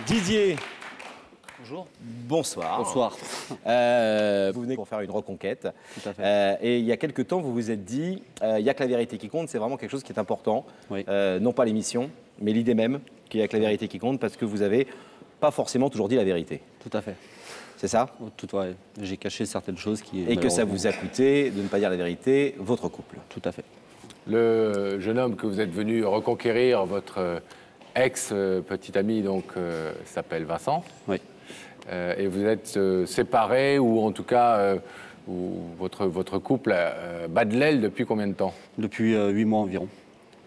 Didier. Bonjour. Bonsoir. Bonsoir. Vous venez pour faire une reconquête. Tout à fait. Et il y a quelques temps, vous vous êtes dit, il n'y a que la vérité qui compte, c'est vraiment quelque chose qui est important. Oui. Non pas l'émission, mais l'idée même qu'il n'y a que la vérité qui compte, parce que vous n'avez pas forcément toujours dit la vérité. Tout à fait. C'est ça? Tout ouais. J'ai caché certaines choses qui... Et que ça vous a coûté de ne pas dire la vérité, votre couple. Tout à fait. Le jeune homme que vous êtes venu reconquérir, votre ex-petit ami, donc, s'appelle Vincent. Oui. Et vous êtes séparés, ou en tout cas, votre couple bat de l'aile depuis combien de temps? Depuis 8 mois environ.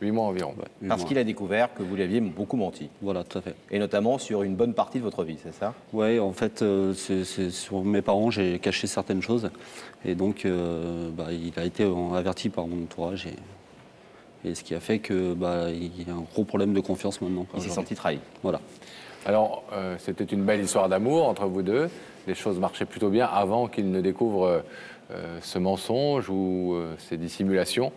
8 mois environ. Ouais, 8 Parce mois. qu'il a découvert que vous lui aviez beaucoup menti. Voilà, tout à fait. Et notamment sur une bonne partie de votre vie, c'est ça? Oui, en fait, c'est sur mes parents, j'ai caché certaines choses. Et donc, il a été averti par mon entourage. Et ce qui a fait que il y a un gros problème de confiance maintenant. Il s'est senti trahi. Voilà. Alors, c'était une belle histoire d'amour entre vous deux. Les choses marchaient plutôt bien avant qu'il ne découvre ce mensonge ou ces dissimulations.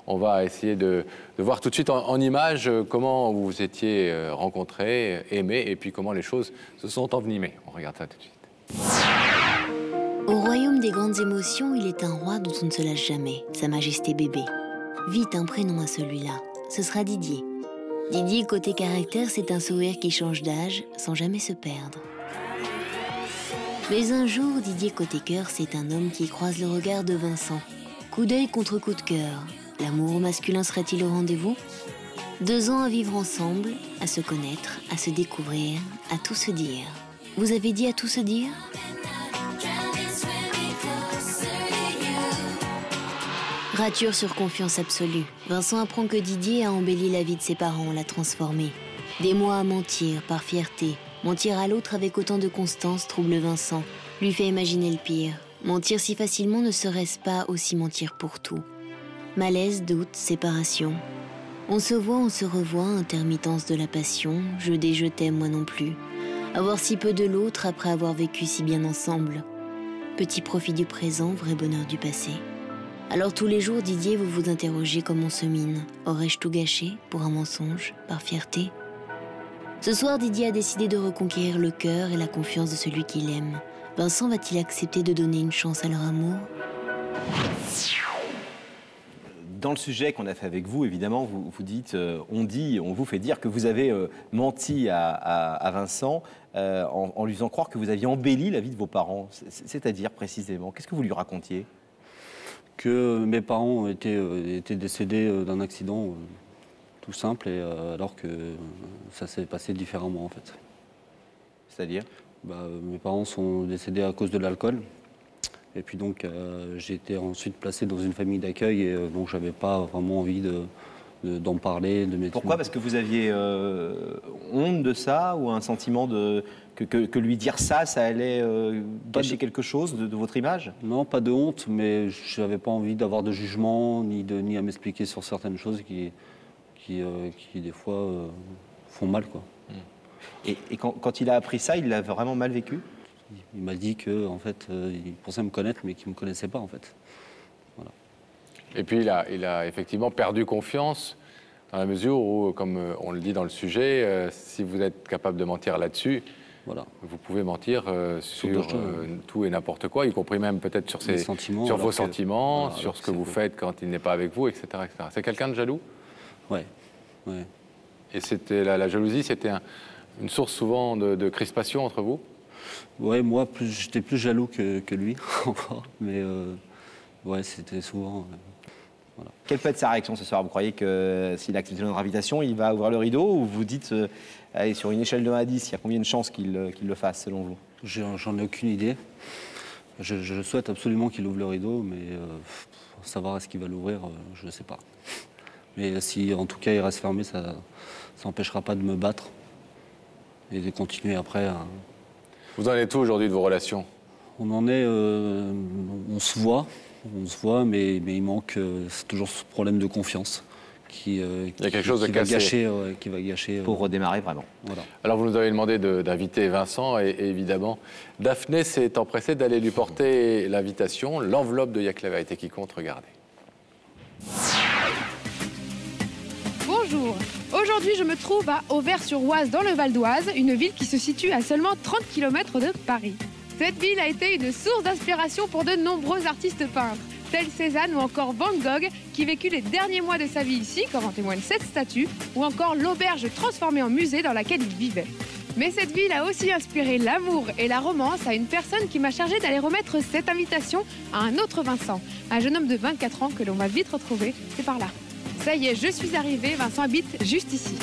On va essayer de voir tout de suite en images comment vous vous étiez rencontrés, aimés, et puis comment les choses se sont envenimées. On regarde ça tout de suite. Au royaume des grandes émotions, il est un roi dont on ne se lâche jamais, Sa Majesté bébé. Vite un prénom à celui-là, ce sera Didier. Didier, côté caractère, c'est un sourire qui change d'âge sans jamais se perdre. Mais un jour, Didier, côté cœur, c'est un homme qui croise le regard de Vincent. Coup d'œil contre coup de cœur. L'amour masculin serait-il au rendez-vous? 2 ans à vivre ensemble, à se connaître, à se découvrir, à tout se dire. Vous avez dit à tout se dire? Rature sur confiance absolue. Vincent apprend que Didier a embelli la vie de ses parents, l'a transformé. Des mois à mentir, par fierté. Mentir à l'autre avec autant de constance trouble Vincent, lui fait imaginer le pire. Mentir si facilement ne serait-ce pas aussi mentir pour tout? Malaise, doute, séparation. On se voit, on se revoit, intermittence de la passion, je des je t'aime moi non plus. Avoir si peu de l'autre après avoir vécu si bien ensemble. Petit profit du présent, vrai bonheur du passé. Alors tous les jours, Didier, vous vous interrogez comme on se mine. Aurais-je tout gâché pour un mensonge, par fierté? Ce soir, Didier a décidé de reconquérir le cœur et la confiance de celui qu'il aime. Vincent va-t-il accepter de donner une chance à leur amour? Dans le sujet qu'on a fait avec vous, évidemment, vous dites, on vous fait dire que vous avez menti à Vincent en lui faisant croire que vous aviez embelli la vie de vos parents. C'est-à-dire précisément, qu'est-ce que vous lui racontiez? Que mes parents étaient décédés d'un accident tout simple, alors que ça s'est passé différemment en fait. C'est-à-dire? Mes parents sont décédés à cause de l'alcool. Et puis donc j'ai été ensuite placé dans une famille d'accueil et donc j'avais pas vraiment envie d'en parler. Pourquoi? Parce que vous aviez honte de ça ou un sentiment que lui dire ça allait gâcher quelque chose de votre image? Non, pas de honte, mais je n'avais pas envie d'avoir de jugement ni à m'expliquer sur certaines choses qui des fois font mal, quoi. Et quand il a appris ça, il l'a vraiment mal vécu? Il m'a dit que en fait, il pensait me connaître, mais qu'il ne me connaissait pas en fait. Voilà. Et puis il a effectivement perdu confiance dans la mesure où, comme on le dit dans le sujet, si vous êtes capable de mentir là-dessus, voilà. Vous pouvez mentir sur tout et n'importe quoi, y compris même peut-être sur vos sentiments, voilà, sur ce que vous faites quand il n'est pas avec vous, etc. etc. C'est quelqu'un de jaloux? Ouais. Ouais. Et c'était la jalousie, c'était une source souvent de crispation entre vous? Ouais, moi, j'étais plus jaloux que lui, encore. Mais ouais, c'était souvent... voilà. Quelle peut être sa réaction ce soir? Vous croyez que s'il accepte notre invitation, il va ouvrir le rideau? Ou vous dites, allez, sur une échelle de 1 à 10, il y a combien de chances qu'il le fasse, selon vous? J'en ai aucune idée. Je souhaite absolument qu'il ouvre le rideau, mais pour savoir est-ce qu'il va l'ouvrir, je ne sais pas. Mais si, en tout cas, il reste fermé, ça n'empêchera pas de me battre et de continuer après à... Vous en êtes où aujourd'hui de vos relations? On en est... on se voit, mais il manque toujours ce problème de confiance il y a quelque chose qui va gâcher... Pour redémarrer vraiment. Voilà. Alors vous nous avez demandé d'inviter Vincent et évidemment, Daphné s'est empressée d'aller lui porter l'invitation, l'enveloppe de Y'a que la vérité qui compte, regardez. Bonjour, Bonjour. Aujourd'hui, je me trouve à Auvers-sur-Oise, dans le Val d'Oise, une ville qui se situe à seulement 30 km de Paris. Cette ville a été une source d'inspiration pour de nombreux artistes peintres, tels Cézanne ou encore Van Gogh, qui vécut les derniers mois de sa vie ici, comme en témoigne cette statue, ou encore l'auberge transformée en musée dans laquelle il vivait. Mais cette ville a aussi inspiré l'amour et la romance à une personne qui m'a chargé d'aller remettre cette invitation à un autre Vincent, un jeune homme de 24 ans que l'on va vite retrouver, c'est par là. Ça y est, je suis arrivée, Vincent habite juste ici.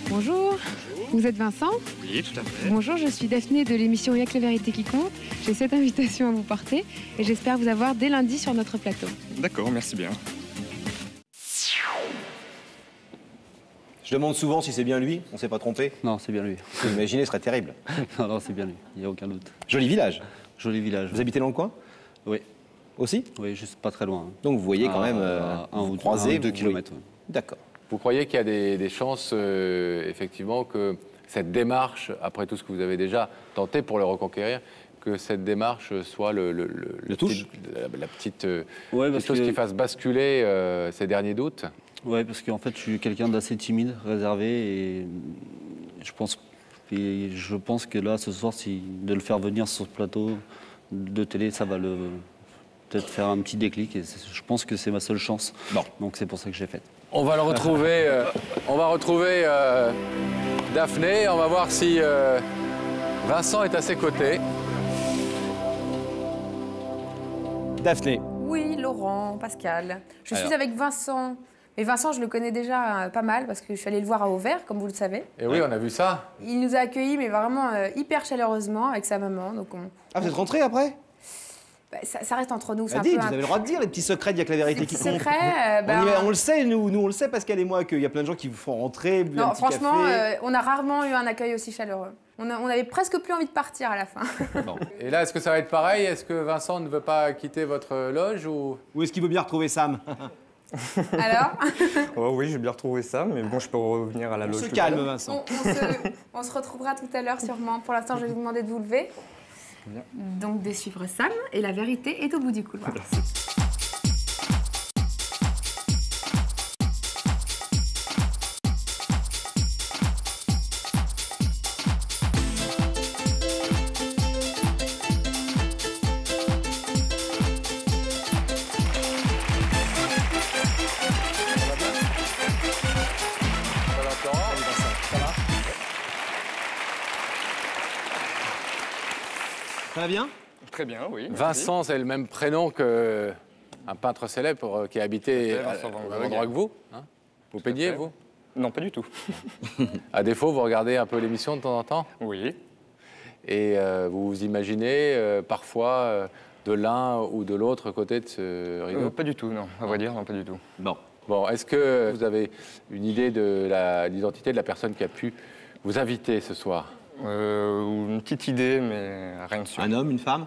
Bonjour. Vous êtes Vincent? Oui, tout à fait. Bonjour, je suis Daphné de l'émission Y'a que la vérité qui compte. J'ai cette invitation à vous porter et j'espère vous avoir dès lundi sur notre plateau. D'accord, merci bien. Je demande souvent si c'est bien lui, on s'est pas trompé. Non, c'est bien lui. Vous imaginez, ce serait terrible. Non, non, c'est bien lui, il n'y a aucun doute. Joli village. Joli village. Vous habitez dans le coin Oui, aussi? oui, juste pas très loin. Donc vous voyez quand même un ou croiser, 2 vous kilomètres. voyez. D'accord. Vous croyez qu'il y a des chances, effectivement, que cette démarche, après tout ce que vous avez déjà tenté pour le reconquérir, que cette démarche soit la petite Ouais, petite chose qui fasse basculer ces derniers doutes? Ouais, parce qu'en fait, je suis quelqu'un d'assez timide, réservé, et je pense que là, ce soir, de le faire venir sur ce plateau de télé, ça va peut-être faire un petit déclic, et je pense que c'est ma seule chance. Bon. Donc c'est pour ça que j'ai fait. On va le retrouver, on va retrouver Daphné, on va voir si Vincent est à ses côtés. Daphné. Oui, Laurent, Pascal. Je Alors. suis avec Vincent. Mais Vincent, je le connais déjà pas mal parce que je suis allée le voir à Auvers, comme vous le savez. Et oui, on a vu ça. Il nous a accueillis, mais vraiment hyper chaleureusement avec sa maman. Donc Ah, vous êtes rentré après? ça reste entre nous. Bah, dites, vous avez le droit de dire les petits secrets d'Il y a que la vérité qui compte. Secret, On le sait, nous on le sait, Pascal et moi, qu'il y a plein de gens qui vous font rentrer, un non, petit franchement, café. on a rarement eu un accueil aussi chaleureux. On avait presque plus envie de partir à la fin. Et là, est-ce que ça va être pareil? Est-ce que Vincent ne veut pas quitter votre loge ou... Où est-ce qu'il veut bien retrouver Sam? Alors, Oh, oui, j'ai bien retrouvé ça, mais bon, je peux revenir à la On loge. se tout à calme, l'heure. Vincent. on se retrouvera tout à l'heure sûrement. Pour l'instant, je vais vous demander de vous lever. Bien. Donc de suivre Sam, et la vérité est au bout du couloir. Ça va bien? Très bien, oui. merci. Vincent, c'est le même prénom qu'un peintre célèbre qui a habité Tout à fait, Vincent Van au Gogh. même endroit que vous. Hein? Vous peignez, fait. vous? Non, pas du tout. À défaut, vous regardez un peu l'émission de temps en temps? Oui. Et vous vous imaginez parfois de l'un ou de l'autre côté de ce rideau? Pas du tout, non. À vrai dire, non, pas du tout. Bon. Bon, est-ce que vous avez une idée de l'identité de la personne qui a pu vous inviter ce soir? Une petite idée, mais rien de sûr. Un homme, une femme?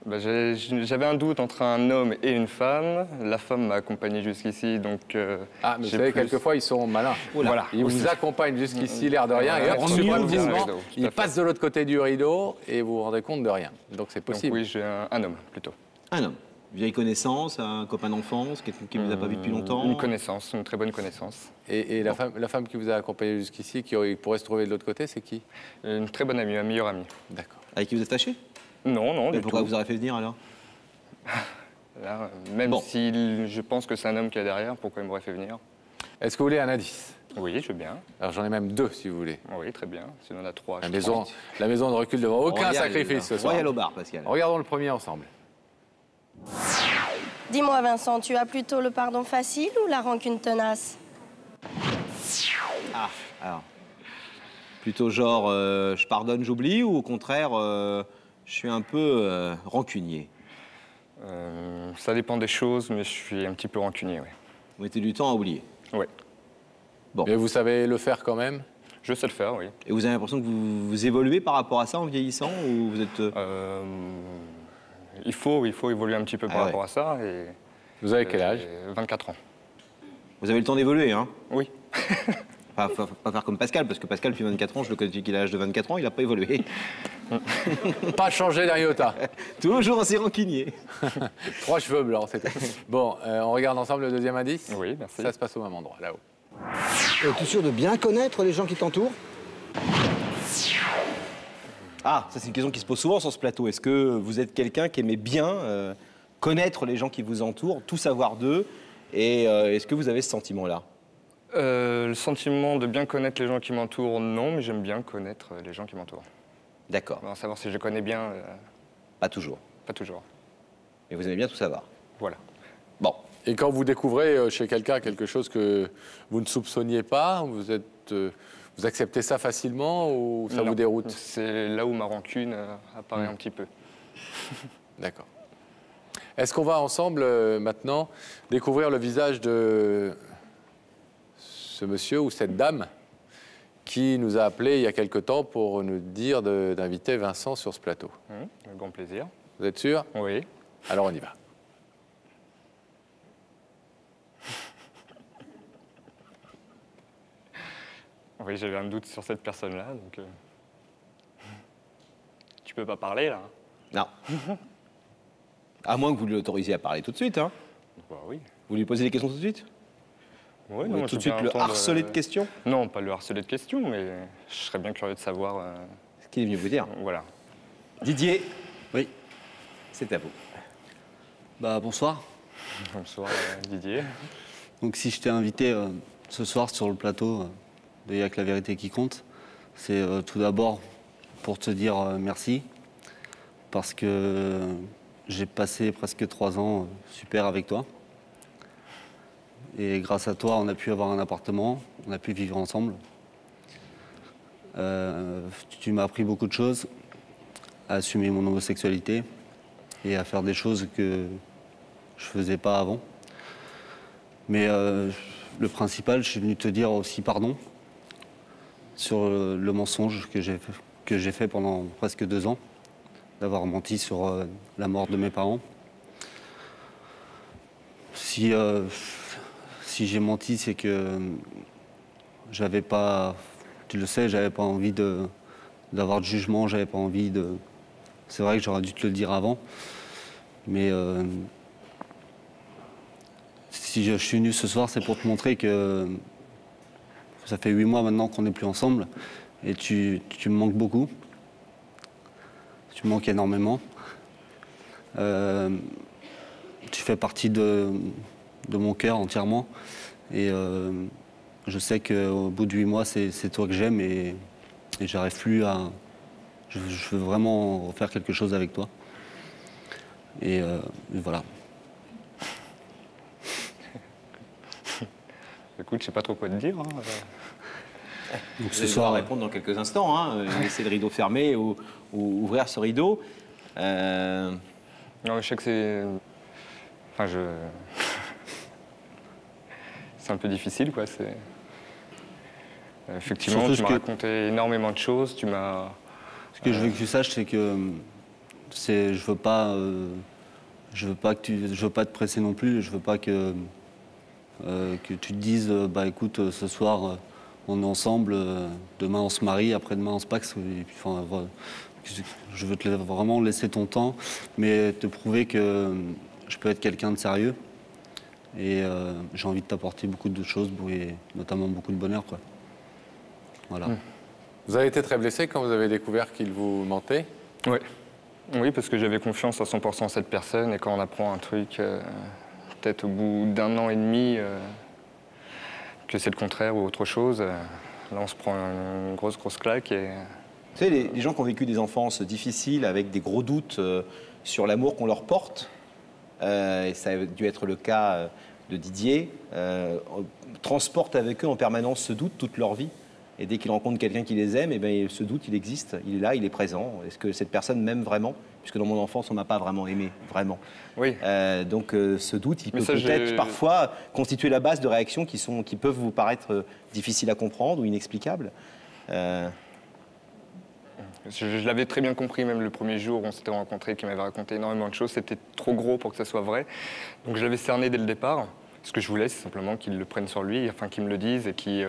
Bah, j'avais un doute entre un homme et une femme. La femme m'a accompagné jusqu'ici, donc... Ah, mais vous j'ai savez, plus- quelquefois, ils sont malins. Voilà. Ils vous accompagnent jusqu'ici, l'air de rien, et hop, on se mieux, subrepticement, tout à ils fait. passent de l'autre côté du rideau et vous vous rendez compte de rien. Donc c'est Donc possible. oui, j'ai un homme, plutôt. Un homme. Vieille connaissance, un copain d'enfance, quelqu'un qui ne vous a pas vu depuis longtemps? Une connaissance, une très bonne connaissance. Et la femme qui vous a accompagné jusqu'ici, qui pourrait se trouver de l'autre côté, c'est qui? Une très bonne amie, un meilleur ami. D'accord. Avec qui vous êtes fâché? Non, non, Mais du pourquoi tout. vous aurez fait venir alors? Là, même Bon. si je pense que c'est un homme qui est derrière, pourquoi il m'aurait fait venir? Est-ce que vous voulez un indice? Oui, je veux bien. Alors j'en ai même deux, si vous voulez. Oui, très bien. Si on en a trois, La je maison, prends. la maison ne recule devant aucun Royal, sacrifice ce soir. Royal au bar, Pascal. Regardons le premier ensemble. Dis-moi Vincent, tu as plutôt le pardon facile ou la rancune tenace? Ah, alors. Plutôt genre, je pardonne, j'oublie, ou au contraire, je suis un peu rancunier? Ça dépend des choses, mais je suis un petit peu rancunier, oui. Vous mettez du temps à oublier. Oui. Bon. Mais vous savez le faire quand même? Je sais le faire, oui. Et vous avez l'impression que vous évoluez par rapport à ça en vieillissant, ou vous êtes... Il faut évoluer un petit peu par Ah ouais. rapport à ça. Et, Vous avez quel âge? 24 ans. Vous avez le temps d'évoluer, hein? Oui. Pas faire comme Pascal, parce que Pascal, depuis 24 ans, je le connais depuis qu'il a l'âge de 24 ans, il n'a pas évolué. Pas changé d'Ariota. Toujours aussi rancunier. 3 cheveux blancs, c'est tout. Bon, on regarde ensemble le deuxième indice. Oui, merci. Ça se passe au même endroit, là-haut. Es-tu sûr de bien connaître les gens qui t'entourent? Ah, ça c'est une question qui se pose souvent sur ce plateau. Est-ce que vous êtes quelqu'un qui aimait bien connaître les gens qui vous entourent, tout savoir d'eux, et est-ce que vous avez ce sentiment-là? Le sentiment de bien connaître les gens qui m'entourent, non, mais j'aime bien connaître les gens qui m'entourent. D'accord. Alors, savoir si je les connais bien, Pas toujours. pas toujours. Mais vous aimez bien tout savoir. Voilà. Bon. Et quand vous découvrez chez quelqu'un quelque chose que vous ne soupçonniez pas, vous acceptez ça facilement ou ça Non. vous déroute? C'est là où ma rancune apparaît un petit peu. D'accord. Est-ce qu'on va ensemble maintenant découvrir le visage de ce monsieur ou cette dame qui nous a appelés il y a quelque temps pour nous dire d'inviter Vincent sur ce plateau? Avec grand plaisir. Vous êtes sûr? Oui. Alors on y va. Oui, j'avais un doute sur cette personne-là, donc... Tu peux pas parler, là? Non. À moins que vous l'autorisiez à parler tout de suite. Hein. Bah oui. Vous lui posez des questions tout de suite? Oui, Vous voulez tout de suite le harceler de questions? Non, pas le harceler de questions, mais je serais bien curieux de savoir... Ce qu'il est venu vous dire. Voilà. Didier, Oui. c'est à vous. Bah, bonsoir. Bonsoir, Didier. Donc si je t'ai invité ce soir sur le plateau de Y'a que la vérité qui compte, c'est tout d'abord pour te dire merci, parce que j'ai passé presque 3 ans super avec toi. Et grâce à toi, on a pu avoir un appartement, on a pu vivre ensemble. Tu m'as appris beaucoup de choses, à assumer mon homosexualité et à faire des choses que je faisais pas avant. Mais le principal, je suis venu te dire aussi pardon sur le mensonge que j'ai fait pendant presque 2 ans, d'avoir menti sur la mort de mes parents. Si j'ai menti, c'est que j'avais pas, tu le sais, j'avais pas envie d'avoir de jugement, j'avais pas envie de... C'est vrai que j'aurais dû te le dire avant, mais si je suis venu ce soir, c'est pour te montrer que ça fait 8 mois maintenant qu'on n'est plus ensemble et tu me manques beaucoup. Tu me manques énormément. Tu fais partie de mon cœur entièrement et je sais qu'au bout de 8 mois, c'est toi que j'aime et j'arrive plus à... Je veux vraiment refaire quelque chose avec toi. Et voilà. Écoute, je sais pas trop quoi te dire. Hein. Donc ce soir, répondre dans quelques instants. Hein. Laisser le rideau fermé ou ouvrir ce rideau. Non, mais je sais que c'est... Enfin, c'est un peu difficile, quoi. Effectivement, surtout tu m'as raconté énormément de choses. Tu m'as... Ce que je veux que tu saches, c'est que je veux pas te presser non plus. Je veux pas que tu te dises, bah écoute, ce soir on est ensemble, demain on se marie, après-demain on se paxe. Et puis, enfin, voilà. Je veux vraiment laisser ton temps, mais te prouver que je peux être quelqu'un de sérieux. Et j'ai envie de t'apporter beaucoup de choses, et notamment beaucoup de bonheur, quoi. Voilà. Vous avez été très blessé quand vous avez découvert qu'il vous mentait? Oui. Oui, parce que j'avais confiance à 100% en cette personne, et quand on apprend un truc, peut-être au bout d'1 an et demi, que c'est le contraire ou autre chose, là on se prend une grosse claque. Et... Vous savez, les gens qui ont vécu des enfances difficiles, avec des gros doutes sur l'amour qu'on leur porte, et ça a dû être le cas de Didier, transportent avec eux en permanence ce doute toute leur vie. Et dès qu'ils rencontrent quelqu'un qui les aime, eh bien, ce doute, il existe, il est là, il est présent. Est-ce que cette personne m'aime vraiment? Puisque dans mon enfance, on ne m'a pas vraiment aimé, vraiment. Oui. Donc ce doute, il peut peut-être parfois constituer la base de réactions qui peuvent vous paraître difficiles à comprendre ou inexplicables. Je l'avais très bien compris, même le premier jour où on s'était rencontrés, qui m'avait raconté énormément de choses. C'était trop gros pour que ça soit vrai. Donc je l'avais cerné dès le départ. Ce que je voulais, c'est simplement qu'il le prenne sur lui, enfin qu'il me le dise et qu'il...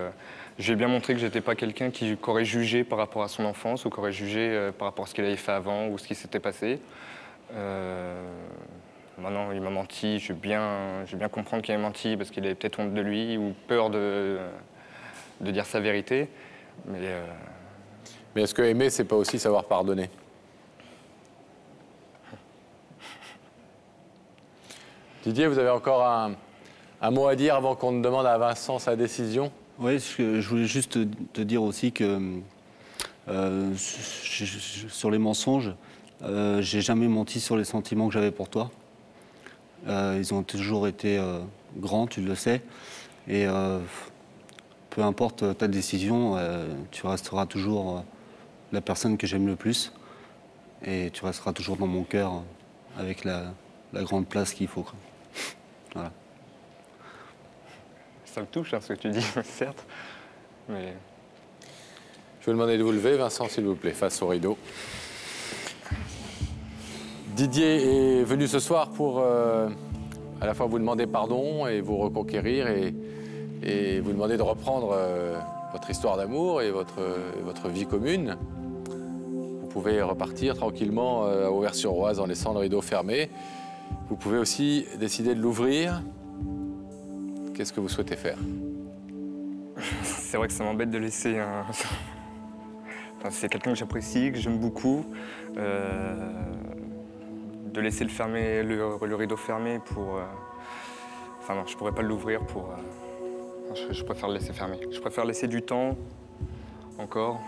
J'ai bien montré que j'étais pas quelqu'un qui aurait jugé par rapport à son enfance ou qui aurait jugé par rapport à ce qu'il avait fait avant ou ce qui s'était passé. Maintenant, il m'a menti. Je vais bien comprendre qu'il a menti parce qu'il avait peut-être honte de lui ou peur de dire sa vérité. Mais est-ce que aimer, c'est pas aussi savoir pardonner? Didier, vous avez encore un mot à dire avant qu'on ne demande à Vincent sa décision? Oui, je voulais juste te dire aussi que sur les mensonges, j'ai jamais menti sur les sentiments que j'avais pour toi. Ils ont toujours été grands, tu le sais. Et peu importe ta décision, tu resteras toujours la personne que j'aime le plus. Et tu resteras toujours dans mon cœur avec la grande place qu'il faut. Voilà. Ça me touche, hein, ce que tu dis, certes. Mais... Je vais vous demander de vous lever, Vincent, s'il vous plaît, face au rideau. Didier est venu ce soir pour à la fois vous demander pardon et vous reconquérir et vous demander de reprendre votre histoire d'amour et votre vie commune. Vous pouvez repartir tranquillement à Auvers-sur-Oise en laissant le rideau fermé. Vous pouvez aussi décider de l'ouvrir. Qu'est-ce que vous souhaitez faire? C'est vrai que ça m'embête de laisser un... Enfin, c'est quelqu'un que j'apprécie, que j'aime beaucoup. De laisser le rideau fermé pour... Enfin non, je pourrais pas l'ouvrir pour... Je préfère le laisser fermé. Je préfère laisser du temps, encore,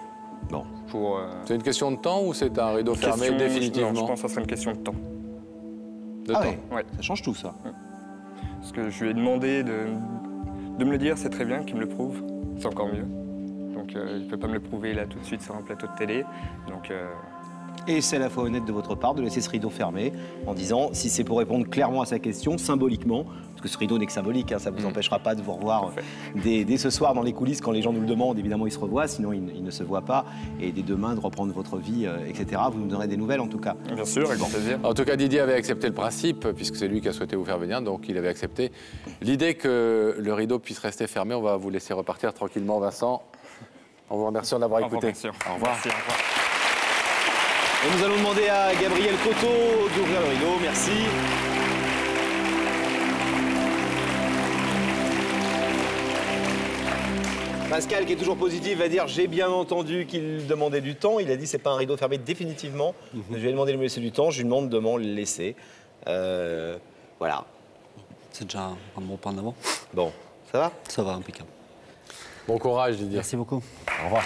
Bon. pour... C'est une question de temps ou c'est un rideau fermé définitivement? Non, je pense que ça serait une question de temps. De temps. Ouais. Ça change tout, ça. Parce que je lui ai demandé de me le dire, c'est très bien qu'il me le prouve, c'est encore mieux. Donc il ne peut pas me le prouver là tout de suite sur un plateau de télé. Donc, Et c'est à la fois honnête de votre part de laisser ce rideau fermé en disant, si c'est pour répondre clairement à sa question, symboliquement, parce que ce rideau n'est que symbolique, hein, ça ne vous empêchera pas de vous revoir dès ce soir dans les coulisses quand les gens nous le demandent. Évidemment, ils se revoient, sinon ils ne se voient pas. Et dès demain, de reprendre votre vie, etc. Vous nous donnerez des nouvelles en tout cas. bien sûr, avec grand plaisir. En tout cas, Didier avait accepté le principe, puisque c'est lui qui a souhaité vous faire venir, donc il avait accepté l'idée que le rideau puisse rester fermé. On va vous laisser repartir tranquillement, Vincent. En vous remerciant d'avoir écouté. Au revoir. Merci, au revoir. Et nous allons demander à Gabriel Coteau d'ouvrir le rideau. Merci. Pascal, qui est toujours positif, va dire « J'ai bien entendu qu'il demandait du temps ». Il a dit « C'est pas un rideau fermé définitivement ». Je lui ai demandé de me laisser du temps. Je lui demande de m'en laisser. Voilà. C'est déjà un bon point d'avant. Bon, ça va? Ça va, impeccable. Bon courage, Didier. Merci beaucoup. Au revoir.